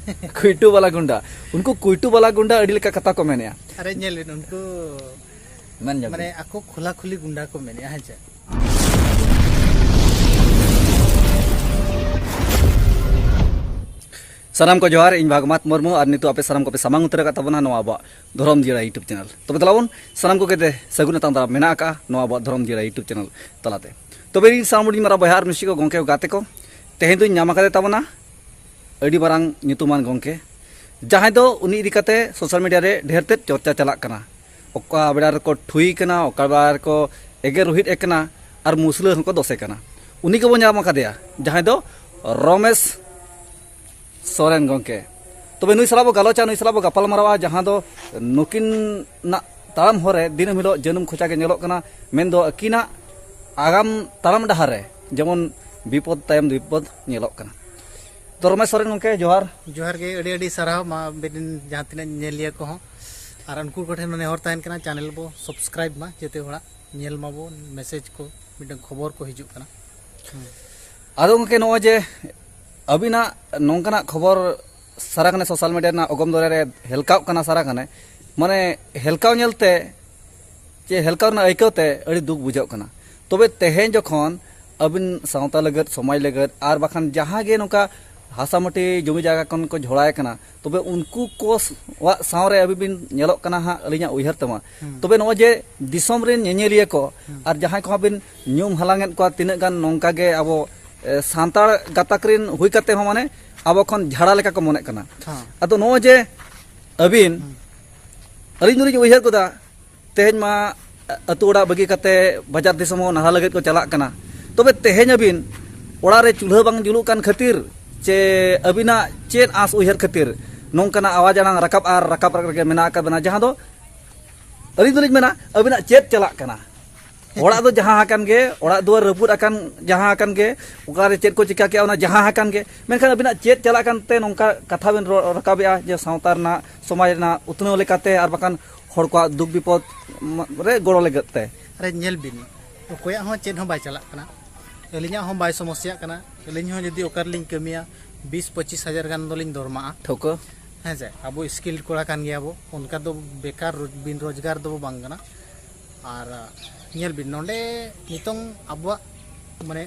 कुइटू वाला गुंडा उनको कुइटू वाला गुंडा अड़ी लेका कथा को मेने अरे नेल उनको माने आको खुला खुली गुंडा को मेने है जे सानाम को जोहार इन भागमात मुर्मू और नितो आपे सानाम को पे सामांग उतर का तबना नो आबा धरम जिरा यूट्यूब चैनल तबे तलावन सानाम को केते सगुन तांदा मेना का नो आबा धरम जिरा यूट्यूब चैनल तलाते तबे इन सामुडी मारा बहार मिसी को गोंके गाते को तेहें दो ᱧᱟᱢ ᱟᱠᱟᱫᱮ ᱛᱟᱵᱚᱱᱟ ᱟᱹᱰᱤ ᱢᱟᱨᱟᱝ ᱧᱩᱛᱩᱢᱟन ᱜᱚᱝᱠᱮ ᱡᱟᱦᱟᱸᱭ ᱫᱚ ᱩᱱᱤ ᱤᱫᱤ ᱠᱟᱛᱮ ᱥᱳᱥᱟᱞ ᱢᱤᱰᱤᱭᱟ ᱨᱮ ᱰᱷᱮᱨ ᱛᱮᱫ ᱪᱚᱨᱪᱟ ᱪᱟᱞᱟᱜ ᱠᱟᱱᱟ ᱚᱠᱟ ᱵᱮᱲᱟ ᱨᱮᱠᱚ ᱴᱷᱩᱭ ᱠᱟᱱᱟ ᱚᱠᱟ ᱵᱮᱲᱟ ᱨᱮᱠᱚ ᱮᱜᱮᱨ ᱨᱩᱦᱤᱫ ᱮᱠᱟᱱᱟ ᱟᱨ ᱢᱩᱥᱞᱟᱹ ᱦᱚᱸᱠᱚ ᱫᱚᱥᱮ ᱠᱟᱱᱟ ᱩᱱᱤ ᱜᱮᱵᱚᱱ ᱧᱟᱢ ᱟᱠᱟᱫᱮᱭᱟ ᱡᱟᱦᱟᱸᱭ ᱫᱚ रमेश सोरेन गंके तबे नुई सलाबो गालोचा नुई सलाबो गापाल मारावा जहां दो नुकिन ना ताराम होरे दिन हिलो जन्म खोचा के नेलोक कना मेन दो अकिना आगाम ताराम डहारे जेमन विपद तायम विपद नेलोक कना तो रमेश सोरेन गंके जोहार जोहार के अड़ी अड़ी सराव मा बेदिन जहां तिना नेलिया को और उनको कोठे मने हर ताहन कना चैनल बो सब्सक्राइब मा जेते होड़ा नेल माबो मैसेज को मिडन खबर को हिजुक कना आदो गंके नो जे अबिना नोंकना खबर सारा कने सोशल मीडिया ना अगम दरे रे हेलकाव कना सारा कने माने हेलकाव नेलते जे हेलकाव ना आइकते अड़ी दुख बुझाव कना तबे तेहें जखन अबिन सावता लगत समाज लगत आर बाखान जहां गे नोका हासामटी जमी जागा कन को झोड़ाय कना तबे उनको को वा सावरे अबिबिन नेलोक कना हा अलिया उयहर तमा तबे नो जे दिसम रे नेनेलिया को आर जहां को बिन न्यूम हलांगन को तिना गान नोंका गे अबो सांतार गाताक्रिन हुई कते हो माने अब खन झाड़ा लेका को मने कना अतो नो जे अबिन अलिन दुरी उयहर कोदा तेहेन मा अतुड़ा बगी कते बाजार दिसम नाहा लगत को चला कना तबे तेहेन अबिन ओड़ा रे चूल्हा बांग जुलु कान खातिर चे अबिना चेन आस उयहर खातिर नोंकना आवाज आंग रकाब आर रकाब रके मेना का बना जहां दो अलिन दुरी मेना अबिना चेत चला कना ओड़ा दो जहां हाकन गे ओड़ा दुआर रपुद अकन जहां हाकन गे ओकारे चेत को चिका के ओना जहां हाकन गे मेनखान अबिना चेत चला कानते नोंका कथा बिन रकाबेआ जे सावतार ना समाज ना उतनो लेकाते आर बाकान हर को दुख विपद रे गोड़ो लगते अरे नेल बिन कोया हो चेत हो बाय चला कना अलिया हो बाय समस्या कना अलिन हो जदी ओकर लिंक कमिया 20-25 हजार गान दोलिन दरमा ठोको हैं जे अब स्किल कोड़ा कान गया बो उनका दो बेकार बिन रोजगार दो बांगना और नेल बिन नोंडे नितोंग अबवा माने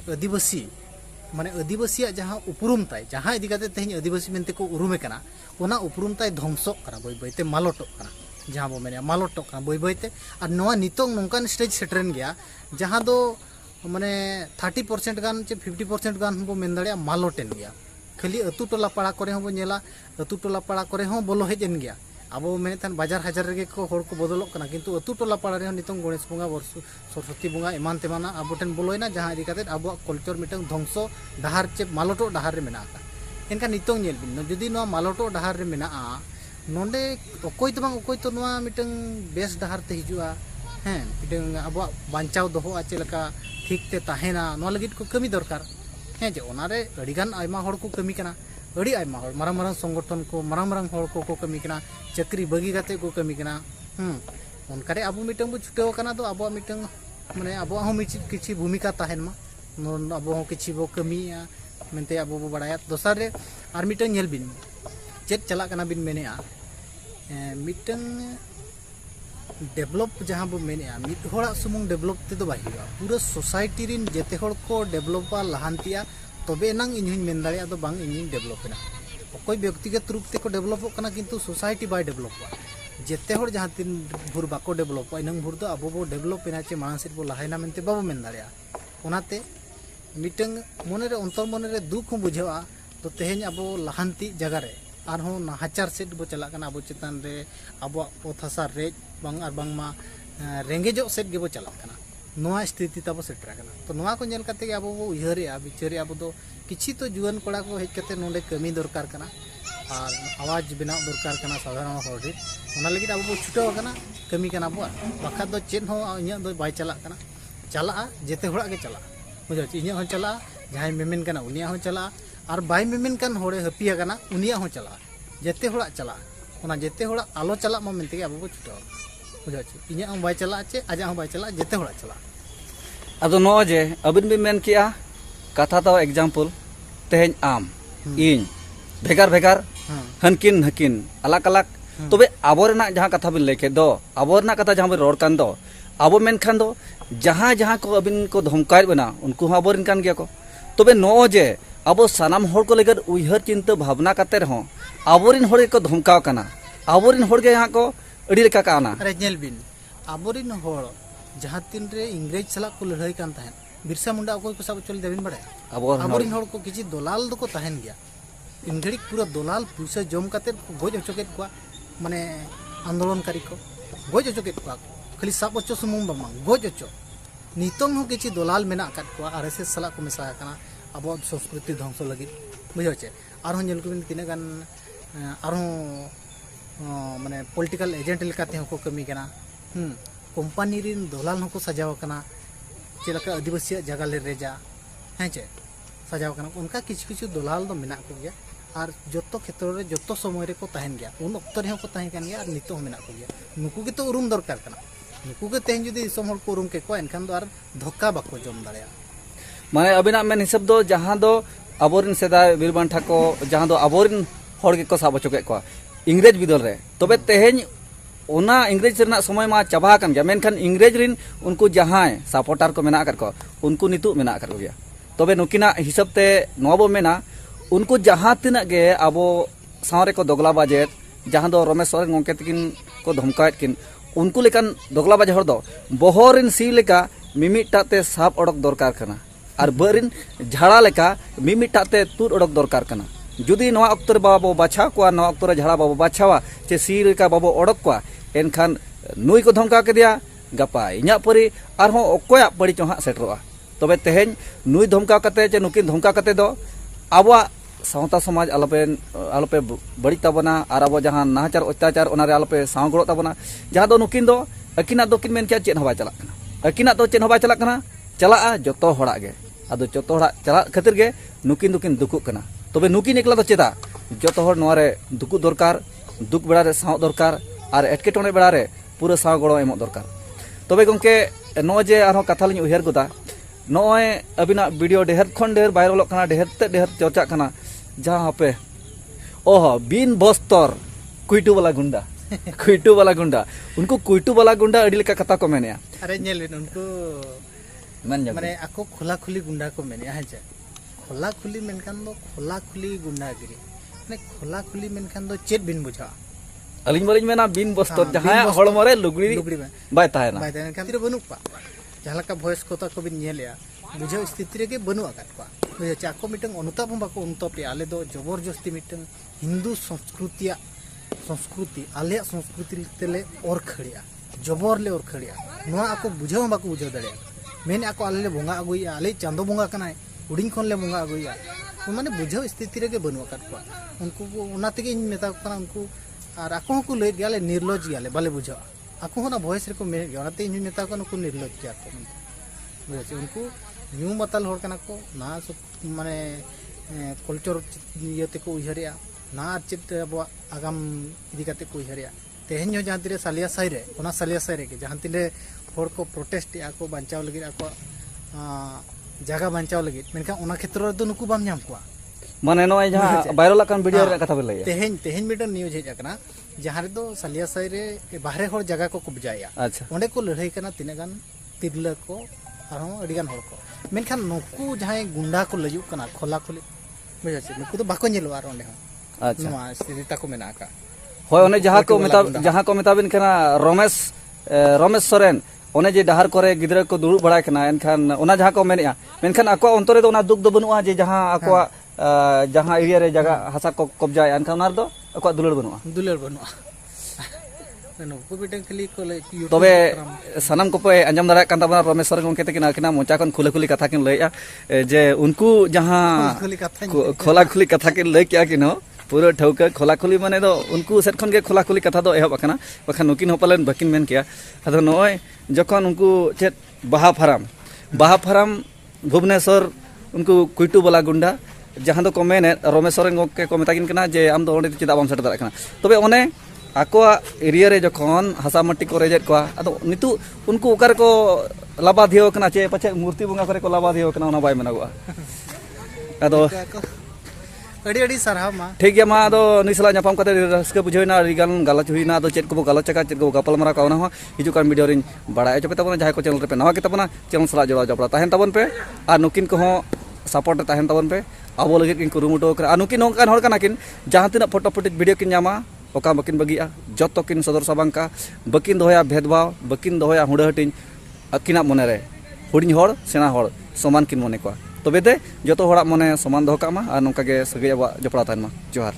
आदिवासी जहां उपरुम ताय जहां इदी काते तेहन आदिवासी मेनते को उरुमे कना ओना उपरुम ताय ध्वंसक कना बय बयते मालोटक कना जहां बो मेने मालोटक कना बय बयते और नोआ नितोंग नोंकान स्टेज सेटरेन गया जहां दो माने 30% गान चे 50% गान बो मेन दाड़िया मालोटेन गया खाली अतु टोला पाड़ा करे हो बो नेला अतु टोला पाड़ा करे हो बोलो हेजन गया अब मेने थान बाजार हजार रे को होड़ को बदलक कना किंतु अतु टोला पाड़ा रे नितों गणेश बंगा वर्ष सरस्वती बंगा एमान तेमाना आबोटेन बोलोयना जहां इदी काते अब कल्चर मिटंग ध्वंसो डहार चे मालोटो डहार रे मेना का एनका नितों नेल बिन जदी नो मालोटो डहार रे मेना आ नोंडे ओकोय तो बांग ओकोय तो नो मिटंग बेस डहार ते हिजुआ हैं मिटंग अब बांचाव दोहो आचे लका ठीक ते ताहेना नो लगित को कमी दरकार हैं जे ओनारे अडिगान आयमा होड़ को कमी कना अड़ी आयमा होड़ मारांग मारांग संगठन को मारांग होड़ को कमी कना चक्री बगी गाते को कमी कना उनकारे अब मिटंग बो छुटेव कना तो अब मिटंग माने अब हो किछि भूमिका ताहेन मा अब हो किछि बो कमिया मेनते अब बो बड़ाया दोसर रे आर मिटंग नेल बिन चेत चला कना बिन मेनेआ मिटंग डेवलप जहां बो मेनेआ मिट होड़ा सुमुंग डेवलप ते तो बाहिया पूरा सोसाइटी रिन जेते होड़ को डेवलपा लहानतिया तबे नंग इन्हिन मेन दाड़िया दो बांग इन्हिन डेवलपना कोई व्यक्तिगत रूप ते को डेवलप कना किंतु सोसाइटी बाय डेवलप जेते होड़ जहां तीन भुर बाको डेवलप इनंग भुर दो अब बो डेवलप एना चे मानसिक बो लहायना मेनते बाबो मेन दाड़िया ओनाते मिटंग मोने रे अंतर मोने रे दुख हो बुझेवा तो तेहेन अब लहानती जगह रे आरहों नाहाचार सेट बो चला कना अब चेतन रे अब ओथासा रेज बांग आर बांग मा रेंगेजो सेट गेबो चला कना नोआ स्थिति तब सेटर कना तो नोआ को नेल कते अब बो उयहरिया बिचारे अब दो किछि तो जुआन कोड़ा को हेज कते नोंडे कमी दरकार कना और आवाज बनाव दरकार कना साधारण हॉर्ड ओना लगी अब बो छुटो कना कमी कना बो बाखा दो चेन हो इnya दो बाय चला कना चला जेते होड़ा के चला बुझो इnya हो चला जहां मेमेन कना उनिया हो चला और बाय मेमेन कान होड़े हपिया कना उनिया हो चला जेते होड़ा चला ओना जेते होड़ा आलो चला मा मेनते अब बो छुटो बुझो इnya हम बाय चला चे आजा हम बाय चला जेते होड़ा चला अदो नो जे अबिन बि मेन किया कथा तो एग्जांपल तेहेन आम इन भेगार भेगार हाँ हनकिन हकिन अलग अलग तबे आबोरेना जहाँ कथा बिन लेके दो आबोरेना कथा जहाँ बिन रोड कान दो आबो मेनखान दो जहाँ जहाँ को अबिन को धमकाय बना उनको हाँ आबोरिन कान गया को तबे नो जे आबो सानाम होड़ को लेकर उयहर चिंता भावना करते रहो आबोरिन होड़ को धमकाव कना आबोरिन होड़ के यहाँ को अड़ी लेका का आना अरे नेल बिन आबोरिन होड़ जहाँ तीन रे इंग्रेज सला को लड़ाई कान तहन बिरसा मुंडा को सब चल देबिन बड़े आबोरिन होड़ को किसी दलाल दो को तहन गया इंग्रेज पूरा दलाल पैसा जम करते गोज अचोकेत को माने आंदोलनकारी को गोज अचोकेत को खाली साब अचो सुमुंग बामा गोज अचो नितोंग हो किसी दलाल मेना काट को आरएसएस सला को मेसा कना अब संस्कृति ध्वंस लगी बुझो चे आरो नेल को तिना गान आरो माने पॉलिटिकल एजेंट लेकाते हो को कमी कना कंपनी रिन दलाल हो को सजाव कना चेलका आदिवासी जगह ले रेजा हैं चे सजाव कना उनका किछु किछु दलाल दो मेना को गया और जो क्षेत्र रे जो समय रे को तहन गया उन अक्तर रे को तहन कान गया और नितो मेना को गया नुकु के तो उरुम दरकार कना नुकु के तेहन जुदी समहर को उरुम के को एनखान दो आर धक्का बाको जम दाड़या माने अबिना मेन हिसाब दो जहाँ दो आबोरिन सेदाय वीर बांठा को जहाँ दो आबोरिन होड़ के को साब अचो के को इंग्रेज बिदल रे तबे तेहेन ओना इंग्रेज रना समय मा चाबा कान गया मेनखान इंग्रेज रिन उनको जहाँ सपोर्टर को मेना कर को उनको नितु मेना कर गया तबे नुकिना हिसाब ते नोबो मेना उनको जहाँ तीना गे आबो सावरे को दोगला बाजेत जहाँ दो रमेश सोरेन गोंके तकिन को धमकायत किन उनको लेकान दोगला बाजे हर दो बहोरिन सी लेका मिमिटाते साब ओडक दरकार कना और बरिन झाड़ा लेका मिमिटाते तुर ओडक दरकार कना जुदी नवा अक्तर बाबो बाछा को नवा अक्तर झाड़ा बाबो बाछावा चे सी लेका बाबो ओडक को एनखान नुई को धमका के दिया गपा इना परी आरहों अकोया पड़ी चोहा सेटरोआ तबे तेहेन नुई धमका कते चे नुकिन धमका कते दो आबो सावता समाज आलोपे बड़ी तबना और अब जहाँ नाचार अत्याचार आलोपे साव गड़ो तबना जहाँ दो नुकिन दो अकिना दो किन मेन क्या चेन हवा चला अकिना दो चेन हवा चला चला जो हड़ा गे अदो जो हड़ा चला खातिर गे नुकिन दुकिन दुकुक कना तबे नुकिन एकला दो चेदा जो हड़ नोरे दुकु दरकार दुख बेड़ा रे साव दरकार और एटकेटोने बेड़ा रे पूरा साव गड़ो एमो दरकार तबे गंके नो जे आरो कथा लिन उयहर गोदा नॉय अबिना वीडियो ढेर खन ढेर वायरल कना ढेर ते ढेर चर्चा कना जहाँ पे ओह बिन बस्तर कुइटू वाला गुंडा उनको कुइटू वाला गुंडा अड़ी लेका कथा को मेने अरे नेल उनको माने आको खोला खुली गुंडा को मेने है जे खोला खुली मेनखान दो खोला खुली गुंडागिरी माने खोला खुली मेनखान दो चेत बिन बुझा अलिन बलिन मेना बिन बस्तर जहाँ हड़मरे लुगड़ी बाय ताहेना खान बनुक पा जहाँ का भयस को को बिन नेलिया बुझे स्थिति रे बनु आकात को बुझे चाको मिटंग अनुताप बाको अनुताप आले दो जबरदस्ती मिटंग हिंदू संस्कृति आले संस्कृति तेले और खड़िया जबर ले और खड़िया नोआ आको बुझाव बाको बुझाव दड़िया मेन आको आले बोंगा अगुइया आले चांदो बोंगा कनाय उडिंग खन ले बोंगा अगुइया माने बुझाव स्थिति रे बनु आकात को उनको ओना तेगे इन मेता कना उनको और आको को ले गयाले निर्लज गयाले बाले बुझाव आको होना भॉइस रे को मेन गया ओनाते इन मेता को उनको निर्लज गया को बुझे उनको न्यू मतल होड़ कना को ना माने कल्चर इयते को उहरिया ना चित अब आगाम इदी काते को उहरिया तेहन जहाँ तीरे सालिया साई रे ओना सालिया साई रे के जहाँ तीरे होड़ को प्रोटेस्ट आको बांचाव लगी आको जगह बांचाव लगी मेनका ओना क्षेत्र रे दो नुकु बाम नाम को माने नोय जहाँ वायरल कान वीडियो रे कथा बे लैया तेहन मिटन न्यूज हेज अकना जहाँ रे दो सालिया साई रे बाहरे होड़ जगह को कब्जाया अच्छा ओंडे को लड़ाई कना तिना गान तिरला को आरो अडिगान होड़ को मेनखान नुकु जहाँ गुंडा को लजुक कना खोला खुली बुझे नुकु तो बाको नेलो आरो ओंडे अच्छा नोआ स्थिति ताको मेना का होय ओने जहाँ को मेताबिन कना रमेश सोरेन ओने जे डहार करे गिदरा को दुड़ुब बड़ा कना एनखान ओना जहाँ को मेनेया मेनखान आको अंतरे दो ओना दुख दो बनुआ जे जहाँ आको जहाँ एरिया रे जगह हासा को कब्जा एनखान ओना दो आको दुलर बनुआ नुकु बिटन खली को ले तबे सनम को पे अंजम दाड़ा कान ताबना रमेश सोरेन गोंके तकिन आकिना मोचा खन खुली कथा किन लैया जे उनको जहाँ खोला खुली कथा किन लै किया किन पूरा ठौका खोला खुली माने दो उनको सेट खन के खोला खुली कथा दो एहब अकना बखन नुकिन होपालन बकिन मेन किया अदो नय जखन उनको चेत बाहा फाराम भुवनेश्वर उनको कुइटू वाला गुंडा जहाँ दो को मेने रमेश सोरेन गोंके को मेताकिन कना जे आम दो ओंडे चेदा बाम सेट दाड़ा कना तबे ओने आकोआ एरिया रे जखन हासा मट्टी को रेजेत को अदो नितु उनको ओकर को लाबा दियो कना चे पछे मूर्ति बंगा करे को लाबा दियो कना ओना बाय मेनागोआ अदो अड़ी अड़ी सरहाव मा ठीक गया मा आदो नुई साला ᱧᱟᱯᱟᱢ ᱠᱟᱛᱮ ᱨᱟᱹᱥᱠᱟᱹ ᱵᱩᱡᱷᱟᱹᱣᱱᱟ ᱟᱹᱰᱤ ᱜᱟᱱ ᱜᱟᱞᱚᱪ ᱦᱩᱭᱱᱟ ᱟᱫᱚ ᱪᱮᱫ ᱠᱚᱵᱚ ᱜᱟᱞᱚᱪ ᱟᱠᱟᱫ ᱪᱮᱫ ᱠᱚᱵᱚ ᱜᱟᱯᱟᱞ ᱢᱟᱨᱟᱣ ᱠᱟᱜ ᱚᱱᱟ ᱦᱚᱸ ᱦᱤᱡᱩᱜ ᱠᱟᱱ ᱵᱷᱤᱰᱤᱭᱳ ᱨᱤᱧ ᱵᱟᱲᱟᱭ ᱦᱚᱪᱚ ᱯᱮ ᱛᱟᱵᱚᱱᱟ ᱡᱟᱦᱟᱸᱭ ᱠᱚ ᱪᱮᱱᱮᱞ ᱨᱮᱯᱮ ᱱᱟᱣᱟ ᱜᱮ ᱛᱟᱵᱚᱱᱟ ᱪᱮᱱᱮᱞ ᱥᱟᱞᱟᱜ ᱡᱚᱲᱟᱣ ᱡᱚᱯᱲᱟᱣ ᱛᱟᱦᱮᱱ ᱛᱟᱵᱚᱱ ᱯᱮ ᱟᱨ नुकिन ᱠᱚᱦᱚᱸ सपोर्ट रे तहन तबन पे अब लगे किन कुरुमुटो कर आ नुकिन नोंकान हर काना किन जहां तिना फोटो फुटेज वीडियो किन ᱧᱟᱢᱟ ओका बकिन बगिया जतो किन सदर सबांका बकिन दोया भेदभाव बकिन दोया हुड़ा हटिन अकिना मने रे हुडिन हर सेना हर समान किन मने को तबे दे जतो हड़ा मने समान दोह कामा आ नोंका गे सगै अब जपड़ा तहन मा जोहार।